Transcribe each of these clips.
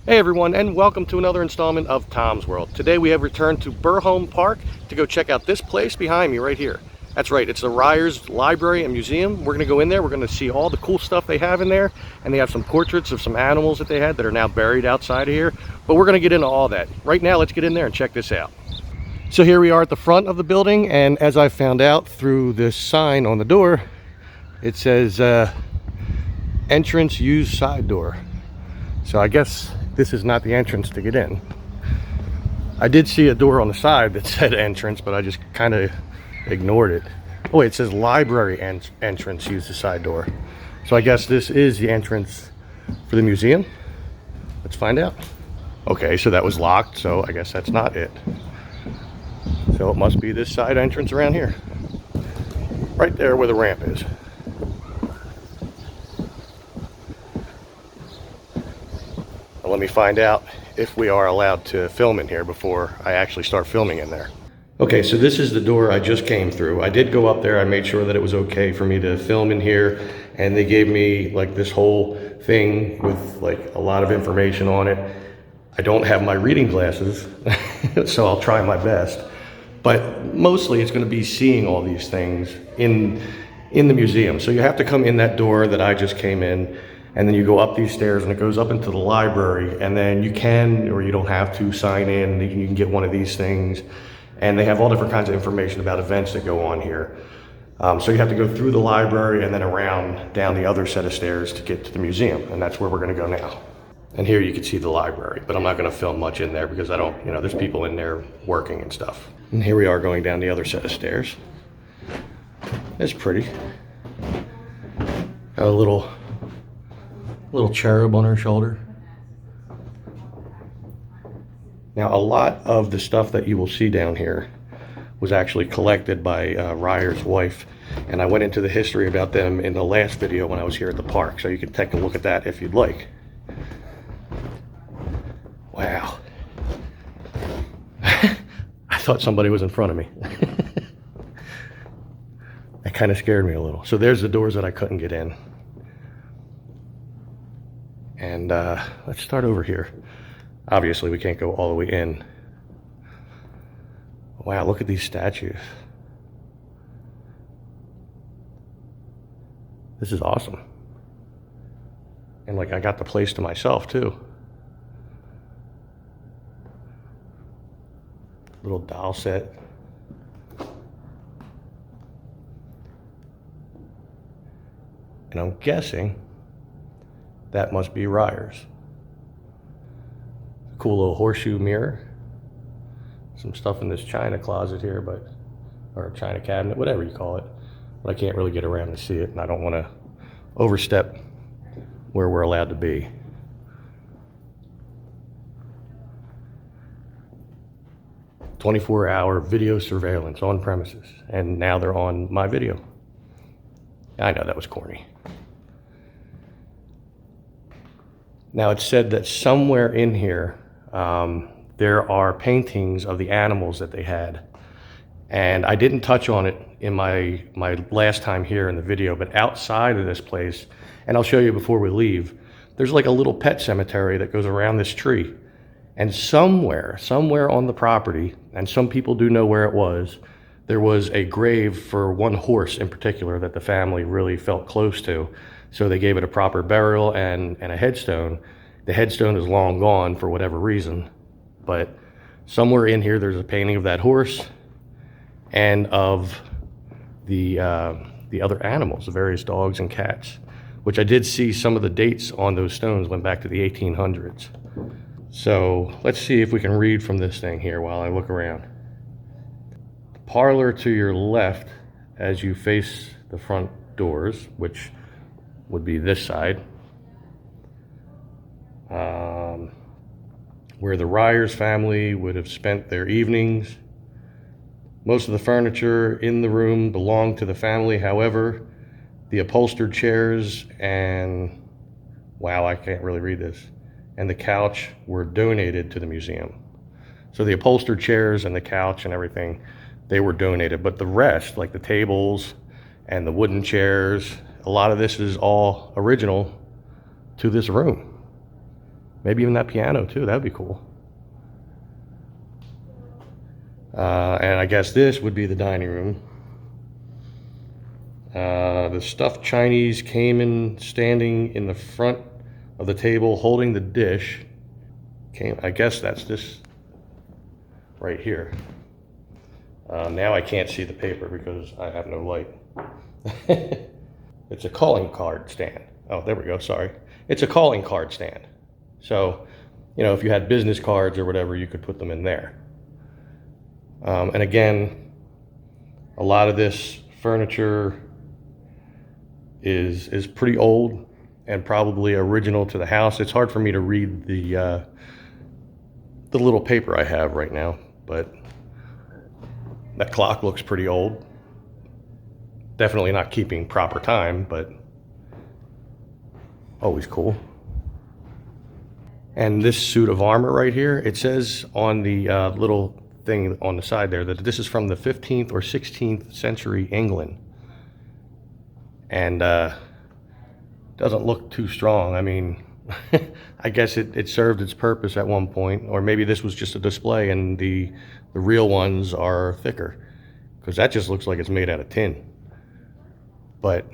Hey everyone, and welcome to another installment of Tom's World. Today we have returned to Burholme Park to go check out this place behind me right here. That's right, it's the Ryerss Library and Museum. We're going to go in there, we're going to see all the cool stuff they have in there, and they have some portraits of some animals that they had that are now buried outside of here. But we're going to get into all that. Right now, let's get in there and check this out. So here we are at the front of the building, and as I found out through this sign on the door, it says entrance used side door. So I guess this is not the entrance to get in. I did see a door on the side that said entrance, but I just kind of ignored it. Oh wait, it says library entrance, use the side door. So I guess this is the entrance for the museum. Let's find out. Okay, so that was locked, so I guess that's not it. So it must be this side entrance around here. Right there where the ramp is. Let me find out if we are allowed to film in here before I actually start filming in there. Okay, so this is the door I just came through. I did go up there, I made sure that it was okay for me to film in here, and they gave me like this whole thing with like a lot of information on it. I don't have my reading glasses, so I'll try my best. But mostly it's gonna be seeing all these things in the museum. So you have to come in that door that I just came in, and then you go up these stairs and it goes up into the library, and then you can, or you don't have to, sign in. You can get one of these things, and they have all different kinds of information about events that go on here. So you have to go through the library and then around down the other set of stairs to get to the museum, and that's where we're gonna go now. And here you can see the library, but I'm not gonna film much in there because I don't, there's people in there working and stuff. And here we are going down the other set of stairs. It's pretty. Got a little cherub on her shoulder. Now, a lot of the stuff that you will see down here was actually collected by Ryer's wife, and I went into the history about them in the last video when I was here at the park, so you can take a look at that if you'd like. Wow. I thought somebody was in front of me. That kind of scared me a little. So there's the doors that I couldn't get in. And let's start over here. Obviously, we can't go all the way in. Wow, look at these statues. This is awesome. And like, I got the place to myself too. Little doll set. And I'm guessing that must be Ryerss. Cool little horseshoe mirror. Some stuff in this china closet here, or china cabinet, whatever you call it. But I can't really get around to see it, and I don't want to overstep where we're allowed to be. "24-hour video surveillance on premises," and now they're on my video. I know that was corny. Now, it's said that somewhere in here, there are paintings of the animals that they had. And I didn't touch on it in my last time here in the video, but outside of this place, and I'll show you before we leave, there's like a little pet cemetery that goes around this tree. And somewhere on the property, and some people do know where it was, there was a grave for one horse in particular that the family really felt close to. So they gave it a proper burial and a headstone. The headstone is long gone for whatever reason, but somewhere in here there's a painting of that horse and of the other animals, the various dogs and cats, which I did see some of the dates on those stones went back to the 1800s. So let's see if we can read from this thing here while I look around. The parlor to your left as you face the front doors, which would be this side, where the Ryerss family would have spent their evenings. Most of the furniture in the room belonged to the family. However, the upholstered chairs and, wow, I can't really read this, and the couch were donated to the museum. So the upholstered chairs and the couch and everything, they were donated, but the rest, like the tables and the wooden chairs, a lot of this is all original to this room. Maybe even that piano too, that'd be cool. And I guess this would be the dining room. The stuffed Chinese came standing in the front of the table holding the dish. I guess that's this right here. Now I can't see the paper because I have no light. It's a calling card stand. Oh, there we go, sorry. It's a calling card stand. So, you know, if you had business cards or whatever, you could put them in there. And again, a lot of this furniture is pretty old and probably original to the house. It's hard for me to read the little paper I have right now, but that clock looks pretty old. Definitely not keeping proper time, but always cool. And this suit of armor right here, it says on the little thing on the side there that this is from the 15th or 16th century England. And doesn't look too strong. I mean, I guess it served its purpose at one point, or maybe this was just a display and the real ones are thicker, because that just looks like it's made out of tin. But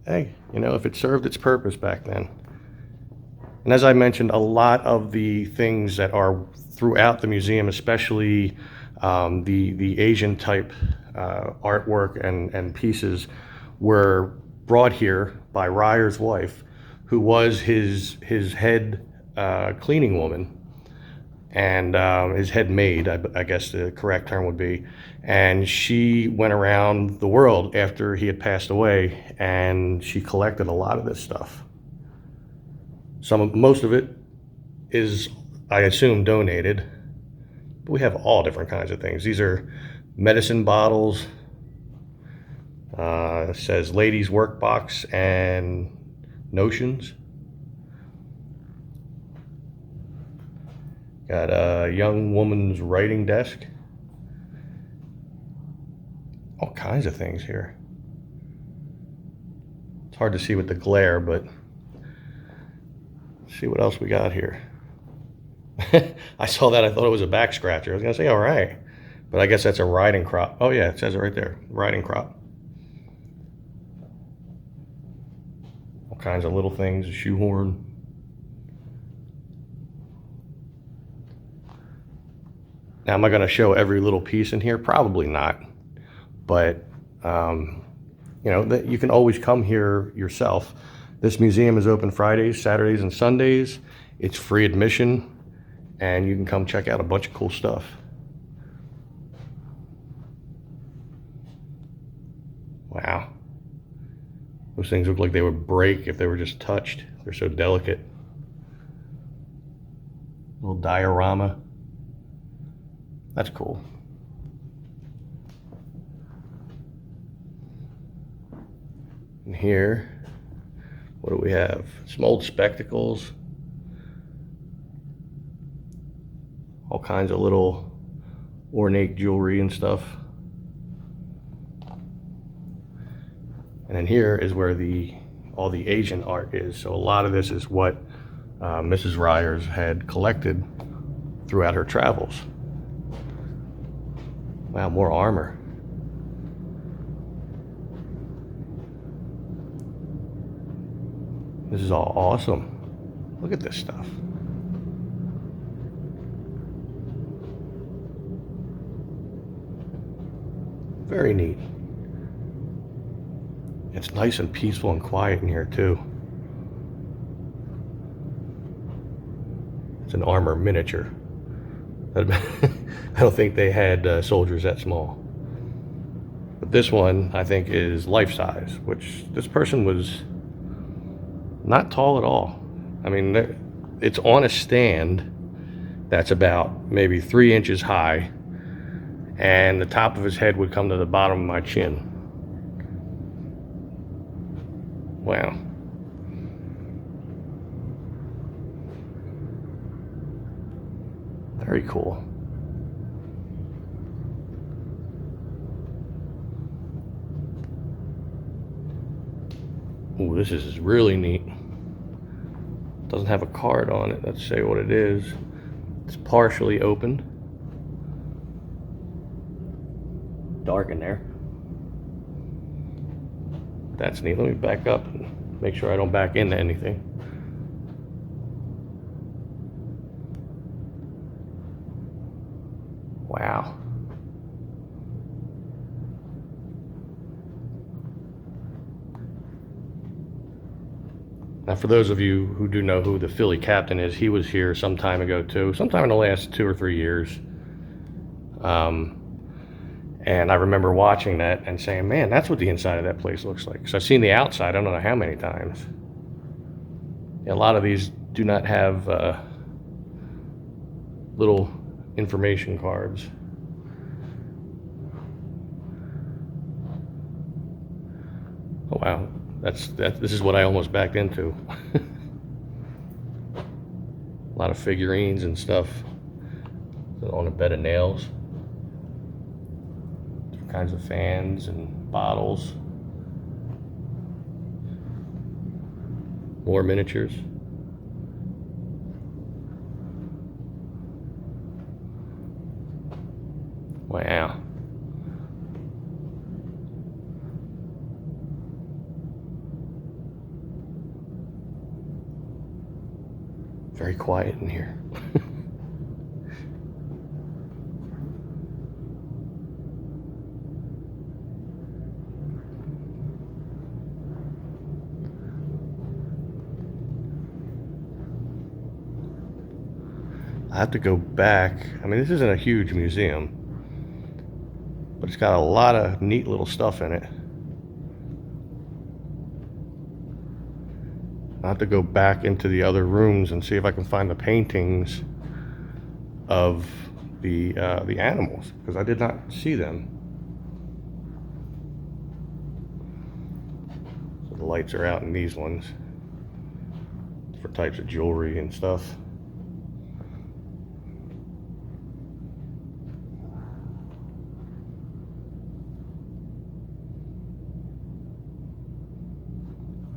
hey, you know, if it served its purpose back then. And as I mentioned, a lot of the things that are throughout the museum, especially the Asian type artwork and pieces, were brought here by Ryer's wife, who was his head cleaning woman and his head maid, I guess the correct term would be. And she went around the world after he had passed away, and she collected a lot of this stuff. Most of it is, I assume, donated, but we have all different kinds of things. These are medicine bottles. It says ladies' work box and notions. Got a young woman's writing desk. All kinds of things here. It's hard to see with the glare, but let's see what else we got here. I saw that, I thought it was a back scratcher. I was gonna say, all right, but I guess that's a riding crop. Oh yeah, it says it right there, riding crop. All kinds of little things, a shoehorn. Now, am I gonna show every little piece in here? Probably not, but you know, that you can always come here yourself. This museum is open Fridays, Saturdays, and Sundays. It's free admission, and you can come check out a bunch of cool stuff. Wow. Those things look like they would break if they were just touched. They're so delicate. Little diorama. That's cool. And here, what do we have? Some old spectacles. All kinds of little ornate jewelry and stuff. And then here is where all the Asian art is. So a lot of this is what Mrs. Ryerss had collected throughout her travels. Wow, more armor. This is all awesome. Look at this stuff. Very neat. It's nice and peaceful and quiet in here too. It's an armor miniature. I don't think they had soldiers that small. But this one, I think, is life-size, which this person was not tall at all. I mean, it's on a stand that's about maybe 3 inches high, and the top of his head would come to the bottom of my chin. Wow. Very cool. Ooh, this is really neat. Doesn't have a card on it. Let's say what it is. It's partially open. Dark in there. That's neat. Let me back up and make sure I don't back into anything. Wow. Now, for those of you who do know who the Philly captain is, he was here some time ago too, sometime in the last 2 or 3 years. And I remember watching that and saying, man, that's what the inside of that place looks like. So I've seen the outside, I don't know how many times. A lot of these do not have little information cards. Oh wow, this is what I almost backed into. A lot of figurines and stuff on a bed of nails. Different kinds of fans and bottles. More miniatures. Wow. Very quiet in here. I have to go back. I mean, this isn't a huge museum, but it's got a lot of neat little stuff in it. I have to go back into the other rooms and see if I can find the paintings of the animals, because I did not see them. So the lights are out in these ones for types of jewelry and stuff.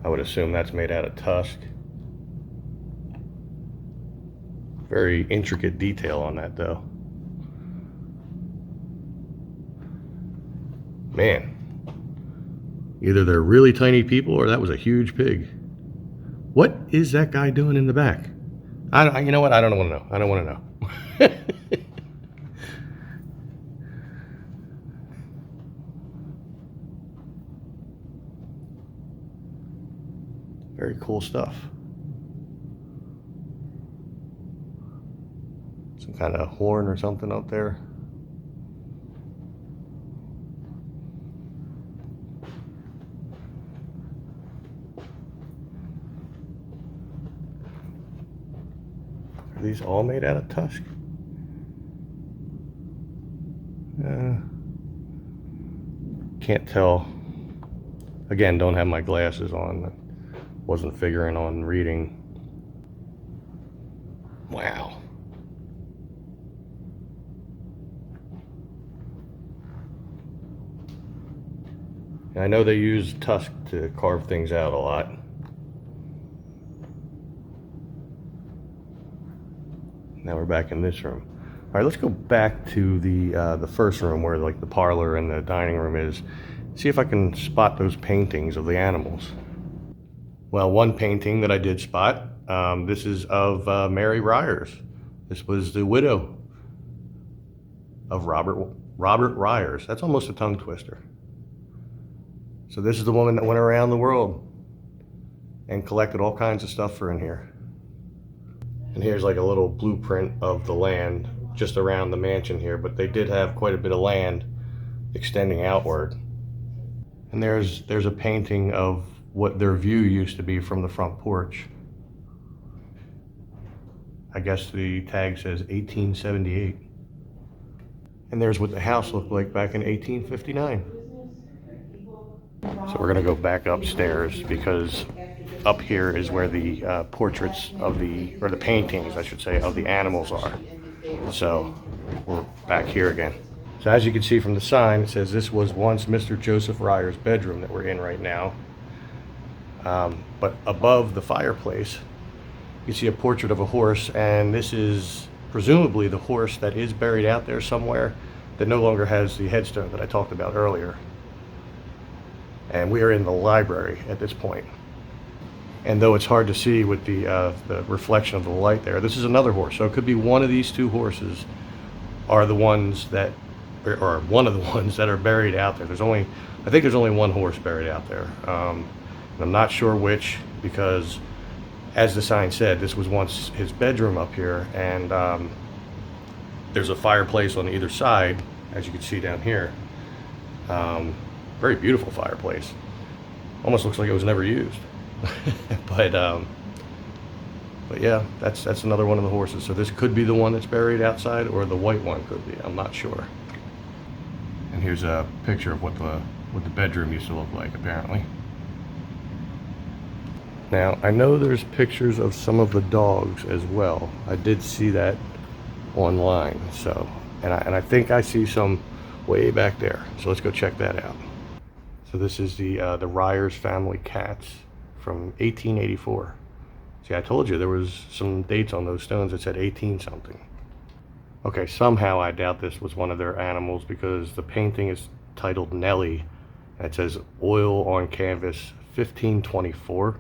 I would assume that's made out of tusk. Very intricate detail on that though. Man, either they're really tiny people or that was a huge pig. What is that guy doing in the back? You know what? I don't want to know. I don't want to know. Very cool stuff. Some kind of horn or something up there. Are these all made out of tusk? Can't tell. Again, don't have my glasses on. Wasn't figuring on reading. Wow. I know they use tusk to carve things out a lot. Now we're back in this room. All right, let's go back to the first room where like the parlor and the dining room is. See if I can spot those paintings of the animals. Well, one painting that I did spot, this is of Mary Ryerss. This was the widow of Robert Ryerss. That's almost a tongue twister. So this is the woman that went around the world and collected all kinds of stuff for in here. And here's like a little blueprint of the land just around the mansion here, but they did have quite a bit of land extending outward. And there's a painting of what their view used to be from the front porch. I guess the tag says 1878. And there's what the house looked like back in 1859. So we're gonna go back upstairs because up here is where the portraits of the paintings, I should say, of the animals are. So we're back here again. So as you can see from the sign, it says this was once Mr. Joseph Ryer's bedroom that we're in right now. But above the fireplace You see a portrait of a horse, and this is presumably the horse that is buried out there somewhere that no longer has the headstone that I talked about earlier. And we are in the library at this point. And though it's hard to see with the reflection of the light there, this is another horse. So it could be one of these two horses are the ones that, or one of the ones that are buried out there. I think there's only one horse buried out there. And I'm not sure which, because as the sign said, this was once his bedroom up here, and there's a fireplace on either side, as you can see down here. Very beautiful fireplace. Almost looks like it was never used. but yeah, that's another one of the horses. So this could be the one that's buried outside, or the white one could be. I'm not sure. And here's a picture of what the bedroom used to look like, apparently. Now, I know there's pictures of some of the dogs as well. I did see that online. So, and I think I see some way back there. So let's go check that out. So this is the Ryerss family cats from 1884. See, I told you there was some dates on those stones that said 18 something. Okay, somehow I doubt this was one of their animals, because the painting is titled Nellie, and it says oil on canvas 1524.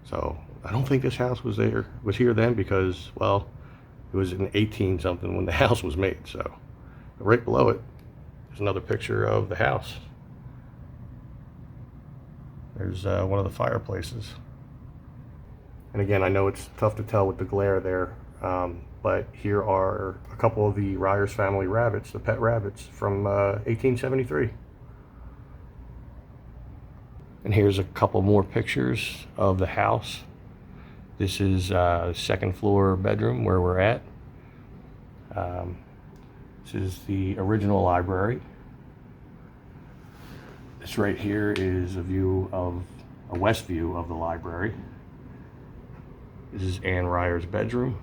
So I don't think this house was here then, because, well, it was in 18 something when the house was made. So right below it is another picture of the house. There's one of the fireplaces. And again, I know it's tough to tell with the glare there, but here are a couple of the Ryerss family rabbits, the pet rabbits from 1873. And here's a couple more pictures of the house. This is the second floor bedroom where we're at. This is the original library. This right here is a west view of the library. This is Anne Ryer's bedroom.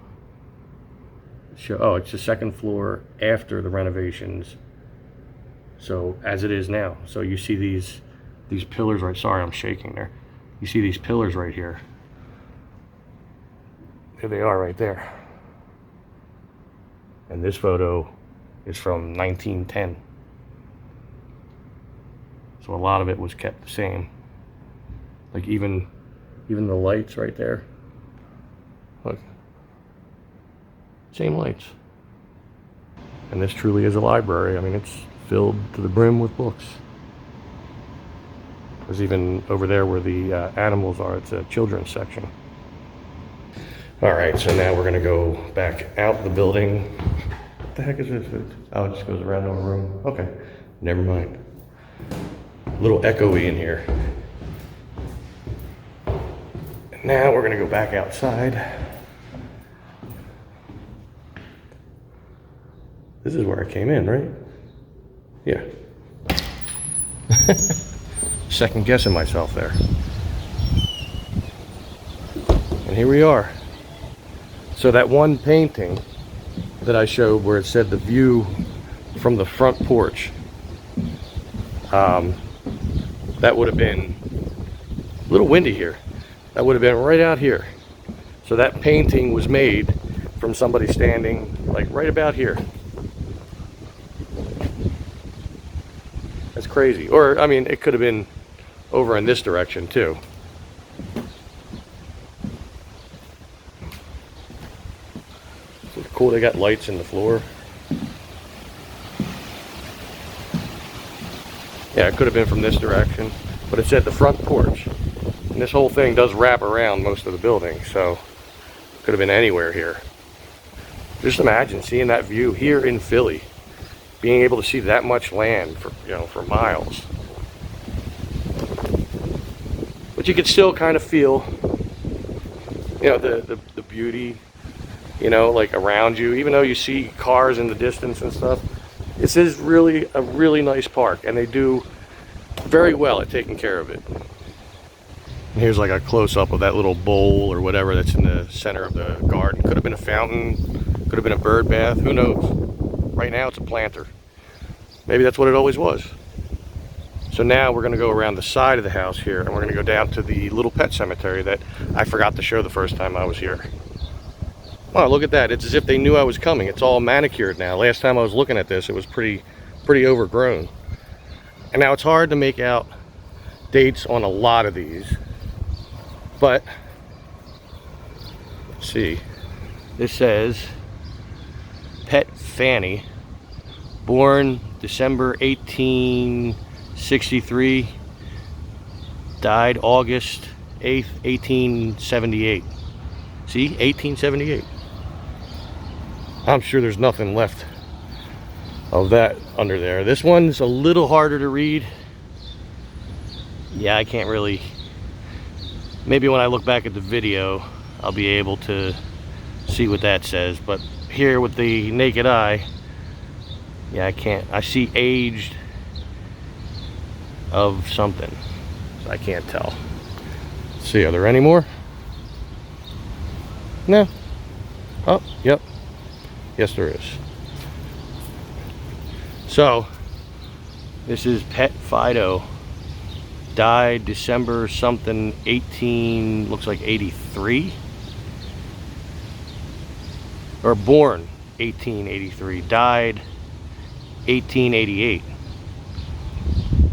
Oh, it's the second floor after the renovations. So as it is now. So you see these pillars right, sorry, I'm shaking there. You see these pillars right here. There they are right there. And this photo is from 1910. So a lot of it was kept the same. Like even the lights right there. Look. Same lights. And this truly is a library. I mean, it's filled to the brim with books. There's even over there where the animals are, it's a children's section. All right, so now we're gonna go back out the building. What the heck is this? Oh, it just goes around the room. Okay, never mind. A little echoey in here. And now we're gonna go back outside. This is where I came in, right? Yeah. Second guessing myself there. And here we are. So that one painting that I showed where it said the view from the front porch, that would have been a little windy here. That would have been right out here. So that painting was made from somebody standing like right about here. That's crazy. Or, I mean, it could have been over in this direction too. It's cool, they got lights in the floor. Yeah, it could have been from this direction, but it said the front porch. And this whole thing does wrap around most of the building, so it could have been anywhere here. Just imagine seeing that view here in Philly, being able to see that much land for, for miles. But you could still kind of feel, the beauty, like around you, even though you see cars in the distance and stuff. This is really a really nice park, and they do very well at taking care of it. And here's like a close-up of that little bowl or whatever that's in the center of the garden. Could have been a fountain, could have been a bird bath, who knows? Right now it's a planter. Maybe that's what it always was. So now we're going to go around the side of the house here, and we're going to go down to the little pet cemetery that I forgot to show the first time I was here. Oh, look at that. It's as if they knew I was coming. It's all manicured now. Last time I was looking at this, it was pretty overgrown. And now it's hard to make out dates on a lot of these. But, let's see. This says, Pet Fanny, born December 1863, died August 8th, 1878. See, 1878. I'm sure there's nothing left of that under there. This one's a little harder to read. Yeah, I can't really. Maybe when I look back at the video, I'll be able to see what that says. But here with the naked eye, yeah, I can't. I see aged of something. So I can't tell. Let's see, are there any more? No. Oh, yep. Yes, there is. So, this is Pet Fido. Died December something 18, looks like 83. Or born 1883. Died 1888.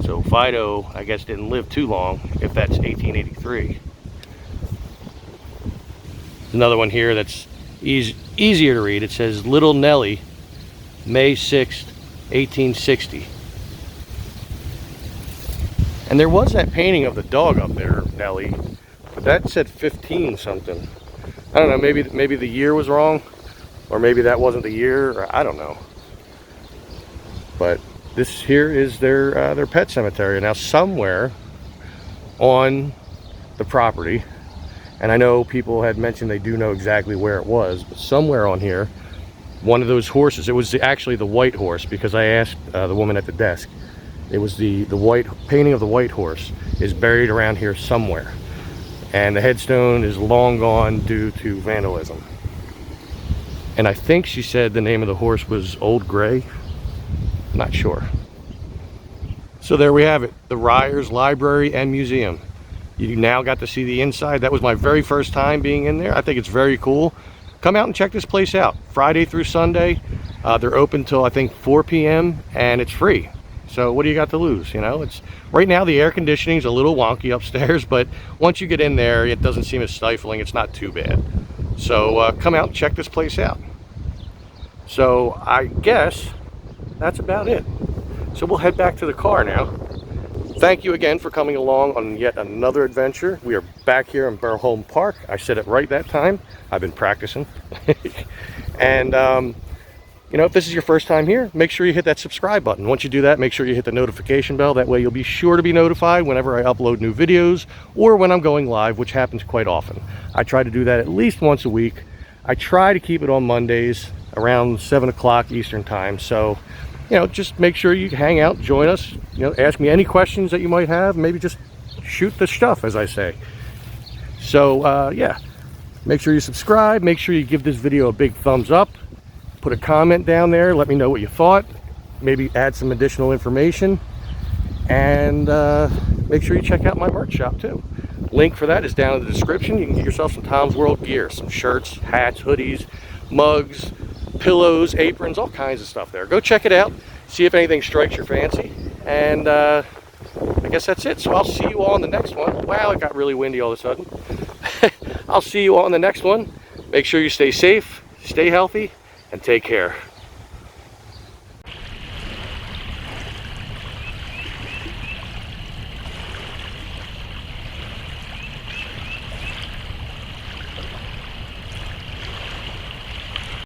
So Fido, I guess, didn't live too long if that's 1883. Another one here that's easier to read. It says Little Nellie, May 6th, 1860. And there was that painting of the dog up there, Nellie, but that said 15 something. I don't know, maybe the year was wrong, or maybe that wasn't the year, or I don't know. But this here is their pet cemetery. Now somewhere on the property, and I know people had mentioned they do know exactly where it was, but somewhere on here, one of those horses, it was actually the white horse, because I asked the woman at the desk, it was the white painting of the white horse is buried around here somewhere, and the headstone is long gone due to vandalism. And I think she said the name of the horse was Old Gray. Not sure. So there we have it, the Ryerss Library and Museum. You now got to see the inside. That was my very first time being in there. I think it's very cool. Come out and check this place out. Friday through Sunday. They're open till I think 4 p.m. and it's free. So what do you got to lose? You know, it's right now the air conditioning is a little wonky upstairs, but once you get in there, it doesn't seem as stifling. It's not too bad. So come out and check this place out. So I guess that's about it. So we'll head back to the car now. Thank you again for coming along on yet another adventure. We are back here in Burholme Park. I said it right that time. I've been practicing. And you know, if this is your first time here, make sure you hit that subscribe button. Once you do that, make sure you hit the notification bell. That way you'll be sure to be notified whenever I upload new videos or when I'm going live, which happens quite often. I try to do that at least once a week. I try to keep it on Mondays around 7 o'clock Eastern time. So, you know, just make sure you hang out, join us, you know, ask me any questions that you might have, maybe just shoot the stuff, as I say. So, yeah, make sure you subscribe, make sure you give this video a big thumbs up, put a comment down there, let me know what you thought, maybe add some additional information, and make sure you check out my merch shop too. Link for that is down in the description. You can get yourself some Tom's World gear, some shirts, hats, hoodies, mugs, pillows, aprons, all kinds of stuff there. Go check it out, see if anything strikes your fancy, and I guess that's it. So I'll see you all on the next one. Wow, it got really windy all of a sudden. I'll see you all on the next one. Make sure you stay safe, stay healthy, and take care.